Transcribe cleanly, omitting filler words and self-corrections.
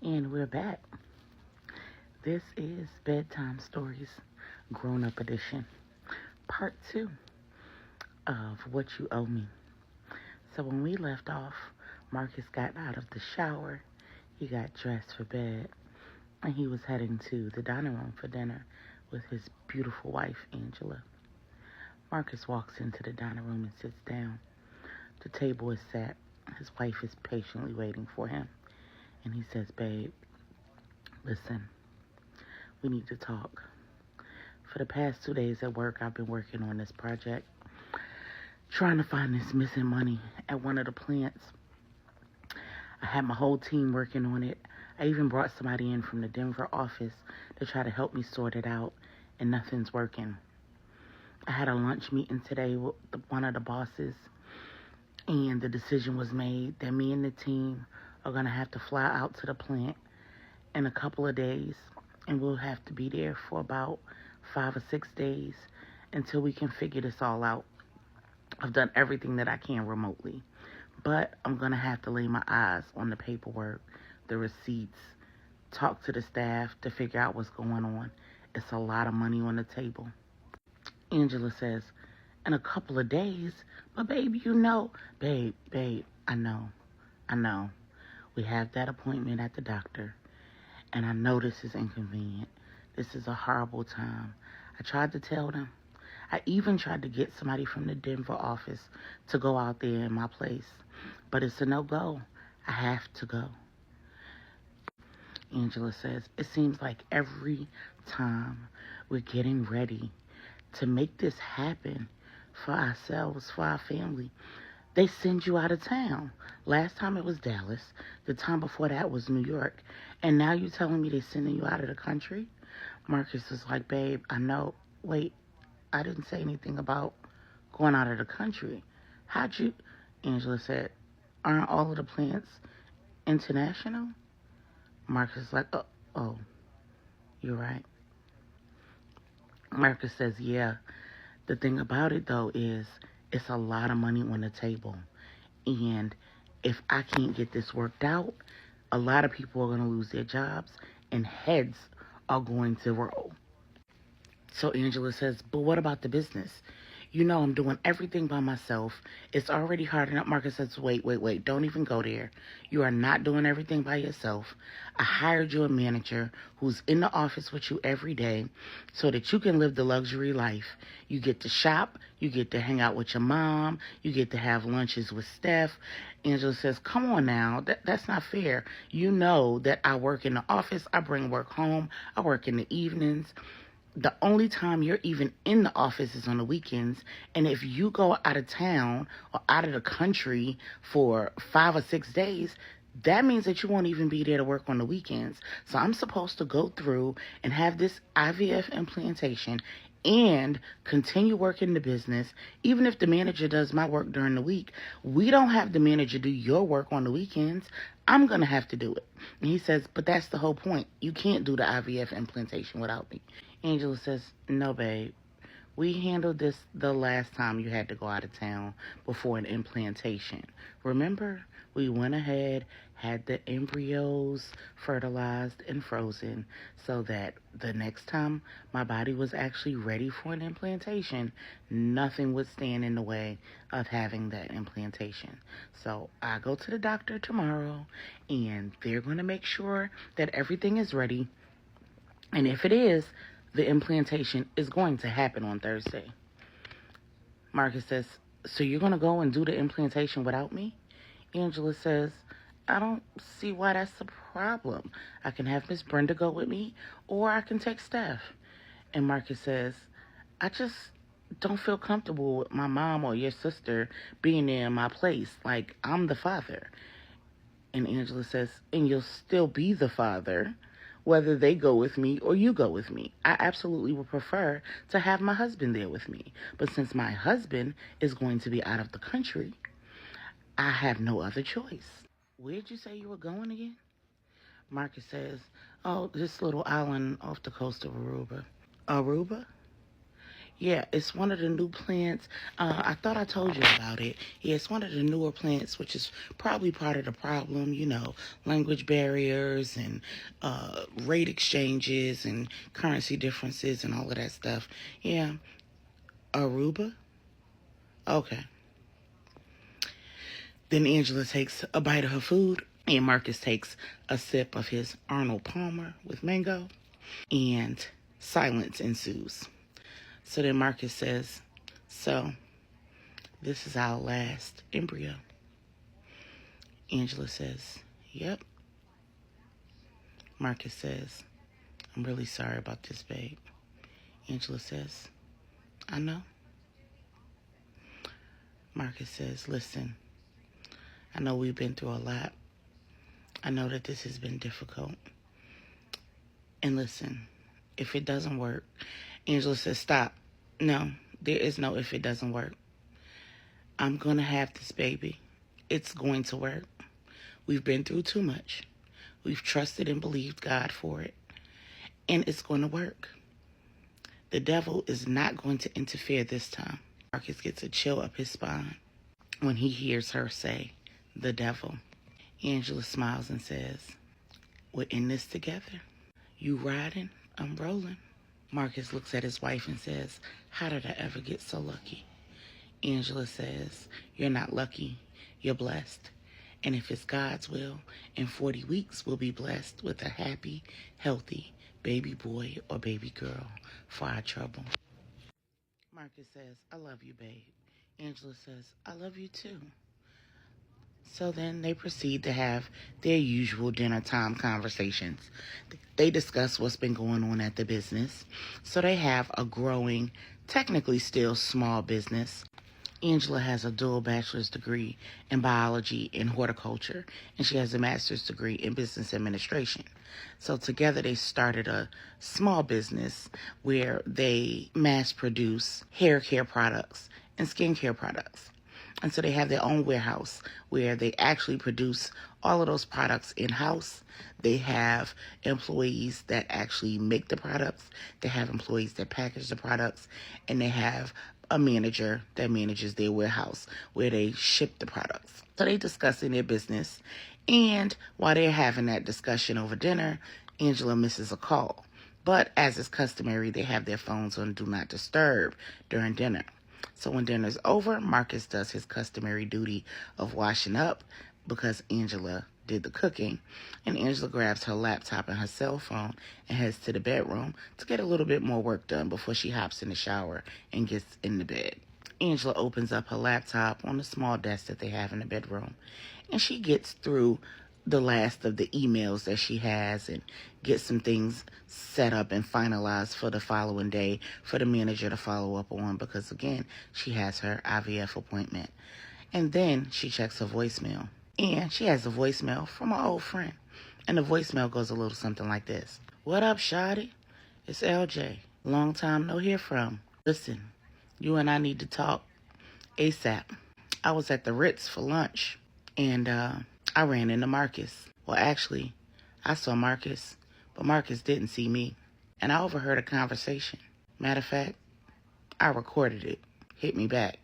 And we're back. This is Bedtime Stories, Grown-Up Edition, Part 2 of What You Owe Me. So when we left off, Marcus got out of the shower, he got dressed for bed, and he was heading to the dining room for dinner with his beautiful wife, Angela. Marcus walks into the dining room and sits down. The table is set. His wife is patiently waiting for him. And he says, "Babe, listen, we need to talk. For the past 2 days at work, I've been working on this project, trying to find this missing money at one of the plants. I had my whole team working on it. I even brought somebody in from the Denver office to try to help me sort it out, and nothing's working. I had a lunch meeting today with one of the bosses, and the decision was made that me and the team are going to have to fly out to the plant in a couple of days, and we'll have to be there for about 5 or 6 days until we can figure this all out. I've done everything that I can remotely, but I'm going to have to lay my eyes on the paperwork, the receipts, talk to the staff to figure out what's going on. It's a lot of money on the table." Angela says, "In a couple of days? But babe, Babe, I know. We have that appointment at the doctor, and I know this is inconvenient. This is a horrible time. I tried to tell them. I even tried to get somebody from the Denver office to go out there in my place, but it's a no-go. I have to go." Angela says, "It seems like every time we're getting ready to make this happen for ourselves, for our family, they send you out of town. Last time it was Dallas. The time before that was New York. And now you're telling me they're sending you out of the country?" Marcus is like, "Babe, I know. Wait, I didn't say anything about going out of the country. How'd you?" Angela said, "Aren't all of the plants international?" Marcus is like, oh, you're right." Marcus says, "Yeah. The thing about it, though, is it's a lot of money on the table. And if I can't get this worked out, a lot of people are going to lose their jobs and heads are going to roll." So Angela says, "But what about the business? You know I'm doing everything by myself. It's already hard enough." Marcus says, wait. Don't even go there. You are not doing everything by yourself. I hired you a manager who's in the office with you every day so that you can live the luxury life. You get to shop. You get to hang out with your mom. You get to have lunches with Steph." Angela says, "Come on now. That's not fair. You know that I work in the office. I bring work home. I work in the evenings. The only time you're even in the office is on the weekends. And if you go out of town or out of the country for 5 or 6 days, that means that you won't even be there to work on the weekends. So I'm supposed to go through and have this IVF implantation and continue working the business. Even if the manager does my work during the week, we don't have the manager do your work on the weekends. I'm going to have to do it." And he says, "But that's the whole point. You can't do the IVF implantation without me." Angela says, "No, babe. We handled this the last time you had to go out of town before an implantation. Remember? We went ahead, had the embryos fertilized and frozen so that the next time my body was actually ready for an implantation, nothing would stand in the way of having that implantation. So I go to the doctor tomorrow, and they're going to make sure that everything is ready. And if it is, the implantation is going to happen on Thursday." Marcus says, "So you're going to go and do the implantation without me?" Angela says, "I don't see why that's a problem. I can have Miss Brenda go with me, or I can take Steph." And Marcus says, "I just don't feel comfortable with my mom or your sister being there in my place. Like, I'm the father." And Angela says, "And you'll still be the father whether they go with me or you go with me. I absolutely would prefer to have my husband there with me. But since my husband is going to be out of the country, I have no other choice." "Where'd you say you were going again?" Marcus says, "Oh, this little island off the coast of Aruba." "Aruba?" Yeah, it's one of the new plants. I thought I told you about it. Yeah, it's one of the newer plants, which is probably part of the problem, language barriers and rate exchanges and currency differences and all of that stuff. Yeah, Aruba? Okay. Then Angela takes a bite of her food, and Marcus takes a sip of his Arnold Palmer with mango, and silence ensues. So then Marcus says, "So, this is our last embryo." Angela says, "Yep." Marcus says, "I'm really sorry about this, babe." Angela says, "I know." Marcus says, "Listen, I know we've been through a lot. I know that this has been difficult. And listen, if it doesn't work," Angela says, "Stop. No, there is no if it doesn't work. I'm going to have this baby. It's going to work. We've been through too much. We've trusted and believed God for it. And it's going to work. The devil is not going to interfere this time." Marcus gets a chill up his spine when he hears her say, "the devil." Angela smiles and says, "We're in this together. You riding, I'm rolling." Marcus looks at his wife and says, "How did I ever get so lucky?" Angela says, "You're not lucky. You're blessed. And if it's God's will, in 40 weeks we'll be blessed with a happy, healthy baby boy or baby girl for our trouble." Marcus says, "I love you, babe." Angela says, "I love you too." So then they proceed to have their usual dinner time conversations. They discuss what's been going on at the business. So they have a growing, technically still small business. Angela has a dual bachelor's degree in biology and horticulture, and she has a master's degree in business administration. So together they started a small business where they mass produce hair care products and skincare products. And so they have their own warehouse where they actually produce all of those products in-house. They have employees that actually make the products. They have employees that package the products. And they have a manager that manages their warehouse where they ship the products. So they discuss in their business. And while they're having that discussion over dinner, Angela misses a call. But as is customary, they have their phones on Do Not Disturb during dinner. So when dinner's over, Marcus does his customary duty of washing up because Angela did the cooking. And Angela grabs her laptop and her cell phone and heads to the bedroom to get a little bit more work done before she hops in the shower and gets in the bed. Angela opens up her laptop on the small desk that they have in the bedroom, and she gets through the last of the emails that she has and get some things set up and finalized for the following day for the manager to follow up on because, again, she has her IVF appointment. And then she checks her voicemail. And she has a voicemail from an old friend. And the voicemail goes a little something like this. "What up, shawty? It's LJ. Long time no hear from. Listen, you and I need to talk ASAP. I was at the Ritz for lunch, and I ran into Marcus. Well, actually, I saw Marcus, but Marcus didn't see me. And I overheard a conversation. Matter of fact, I recorded it. Hit me back."